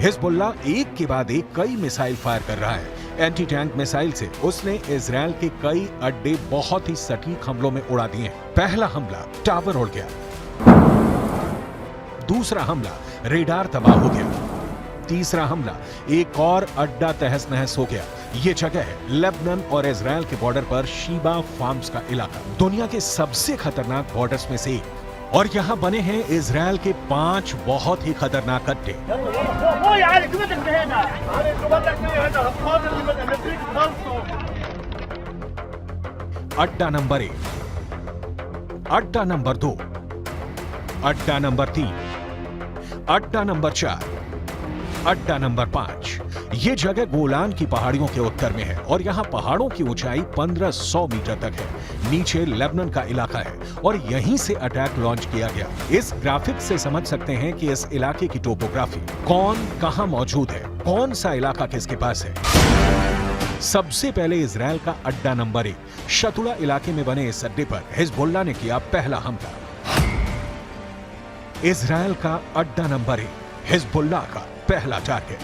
Hezbollah एक के बाद एक कई मिसाइल फायर कर रहा है। एंटी टैंक मिसाइल से उसने इजराइल के कई अड्डे बहुत ही सटीक हमलों में उड़ा दिए। पहला हमला टावर उड़ गया, दूसरा हमला रेडार तबाह हो गया, तीसरा हमला एक और अड्डा तहस नहस हो गया। ये जगह है लेबनान और इजराइल के बॉर्डर पर शीबा फार्म्स का इलाका, दुनिया के सबसे खतरनाक बॉर्डर्स में से एक। और यहाँ बने हैं इजराइल के 5 बहुत ही खतरनाक अड्डे। अड्डा नंबर 1, अड्डा नंबर 2, अड्डा नंबर 3, अड्डा नंबर 4, अड्डा नंबर 5। ये जगह गोलान की पहाड़ियों के उत्तर में है और यहाँ पहाड़ों की ऊंचाई 1500 मीटर तक है। नीचे लेबनान का इलाका है और यहीं से अटैक लॉन्च किया गया। इस ग्राफिक से समझ सकते हैं कि इस इलाके की टोपोग्राफी, कौन कहां मौजूद है, कौन सा इलाका किसके पास है। सबसे पहले इजराइल का अड्डा नंबर 1 शतुला इलाके में बने इस अड्डे पर हिजबुल्ला ने किया पहला हमला। इजराइल का अड्डा नंबर 1 हिजबुल्ला का पहला टारगेट।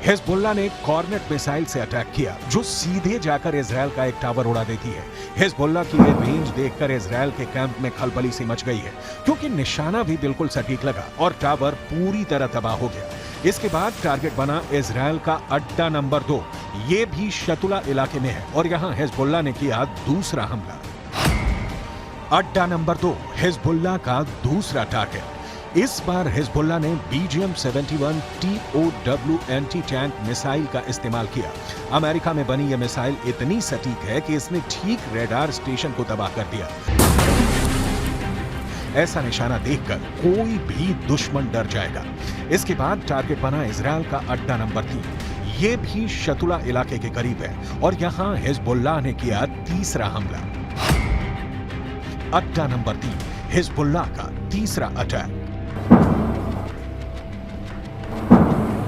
हिजबुल्ला ने कॉर्नेट मिसाइल से अटैक किया जो सीधे जाकर इजराइल का एक टावर उड़ा देती है। हिजबुल्ला की ये रेंज देखकर इजराइल के कैंप में खलबली सी मच गई है, क्योंकि निशाना भी बिल्कुल सटीक लगा और टावर पूरी तरह तबाह हो गया। इसके बाद टारगेट बना इजराइल का अड्डा नंबर 2। ये भी शतुला इलाके में है और यहाँ हिजबुल्ला ने किया दूसरा हमला। अड्डा नंबर 2 हिजबुल्ला का दूसरा टारगेट। इस बार हिजबुल्ला ने BGM-71 TOW anti tank missile का इस्तेमाल किया। अमेरिका में बनी यह मिसाइल इतनी सटीक है कि इसने ठीक रेडार स्टेशन को तबाह कर दिया। ऐसा निशाना देखकर कोई भी दुश्मन डर जाएगा। इसके बाद टारगेट बना इजराइल का अड्डा नंबर 3। ये भी शतुला इलाके के करीब है और यहां हिजबुल्ला ने किया तीसरा हमला। अड्डा नंबर 3 हिजबुल्ला का तीसरा अटैक।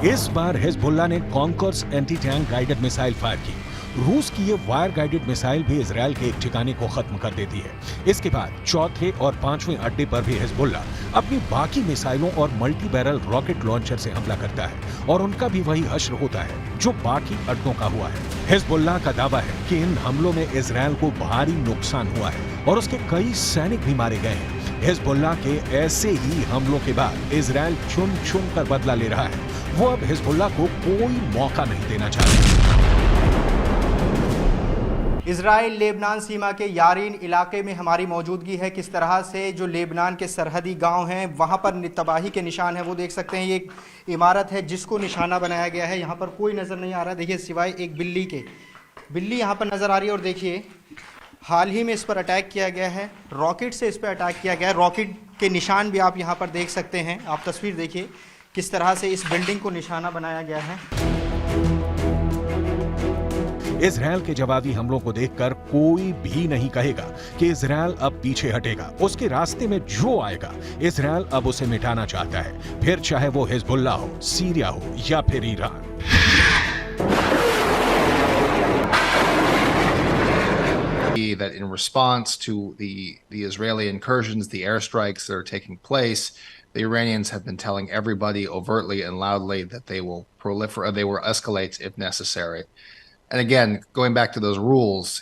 इस बार हिजबुल्ला ने conquers anti tank guided missile fire की। रूस की ये वायर गाइडेड मिसाइल भी इजराइल के एक ठिकाने को खत्म कर देती है। इसके बाद चौथे और 5वें अड्डे पर भी हिजबुल्ला अपनी बाकी मिसाइलों और मल्टी बैरल रॉकेट लॉन्चर से हमला करता है और उनका भी वही हश्र होता है जो बाकी अड्डों का हुआ है। हिजबुल्ला का दावा है कि इन हमलों में इजराइल को भारी नुकसान हुआ है और उसके कई सैनिक भी मारे गए हैं। हिजबुल्ला के ऐसे ही हमलों के बाद इजराइल चुन चुन कर बदला ले रहा है। वो अब हिजबुल्ला को कोई मौका नहीं देना चाहता। इजराइल लेबनान सीमा के यारीन इलाके में हमारी मौजूदगी है। किस तरह से जो लेबनान के सरहदी गांव हैं वहां पर तबाही के निशान हैं वो देख सकते हैं। ये एक इमारत है जिसको निशाना बनाया गया है। यहाँ पर कोई नज़र नहीं आ रहा, देखिए सिवाय एक बिल्ली के। बिल्ली यहाँ पर नज़र आ रही है और देखिए हाल ही में इस पर अटैक किया गया है, रॉकेट से इस पर अटैक किया गया है। रॉकेट के निशान भी आप यहाँ पर देख सकते हैं। आप तस्वीर देखिए किस तरह से इस बिल्डिंग को निशाना बनाया गया है। इजराइल के जवाबी हमलों को देखकर कोई भी नहीं कहेगा कि इजराइल अब पीछे हटेगा। उसके रास्ते में जो आएगा इजराइल अब उसे मिटाना चाहता है, फिर चाहे वो हिजबुल्ला हो, सीरिया हो या फिर Iran. That in response to the Israeli incursions, the airstrikes that are taking place, the Iranians have been telling everybody overtly and loudly that they will proliferate, they will escalate if necessary. And again, going back to those rules,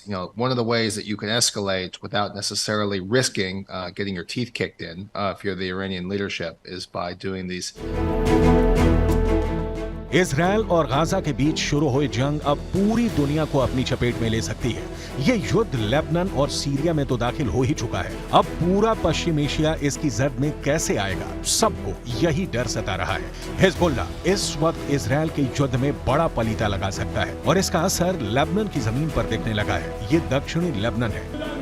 one of the ways that you can escalate without necessarily risking getting your teeth kicked in, if you're the Iranian leadership, is by doing these. Israel और Gaza के बीच शुरू हुई जंग अब पूरी दुनिया को अपनी चपेट में ले सकती है। ये युद्ध लेबनान और सीरिया में तो दाखिल हो ही चुका है। अब पूरा पश्चिम एशिया इसकी जद में कैसे आएगा, सबको यही डर सता रहा है। हिजबुल्ला इस वक्त इजराइल के युद्ध में बड़ा पलीता लगा सकता है और इसका असर लेबनान की जमीन पर दिखने लगा है। ये दक्षिणी लेबनान है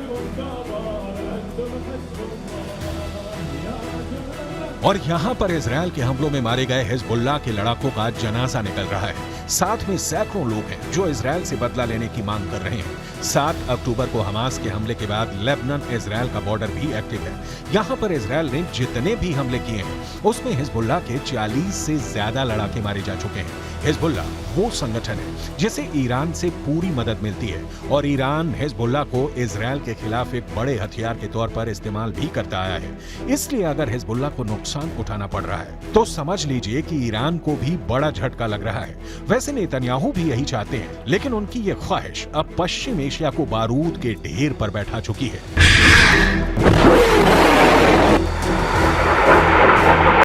और यहाँ पर इजराइल के हमलों में मारे गए हिजबुल्ला के लड़ाकों का जनाजा निकल रहा है। साथ में सैकड़ों लोग हैं जो इजरायल से बदला लेने की मांग कर रहे हैं। 7 अक्टूबर को हमास के हमले के बाद लेबनान इजरायल का बॉर्डर भी एक्टिव है। यहाँ पर इजरायल ने जितने भी हमले किए हैं उसमें हिजबुल्लाह के 40 से ज्यादा लड़ाके मारे जा चुके हैं। हिजबुल्लाह वो संगठन है जिसे ईरान से पूरी मदद मिलती है और ईरान हिजबुल्लाह को इजरायल के खिलाफ एक बड़े हथियार के तौर पर इस्तेमाल भी करता आया है। इसलिए अगर हिजबुल्लाह को नुकसान उठाना पड़ रहा है तो समझ लीजिए कि ईरान को भी बड़ा झटका लग रहा है। वैसे नेतन्याहू भी यही चाहते हैं, लेकिन उनकी ये ख्वाहिश अब पश्चिम एशिया को बारूद के ढेर पर बैठा चुकी है।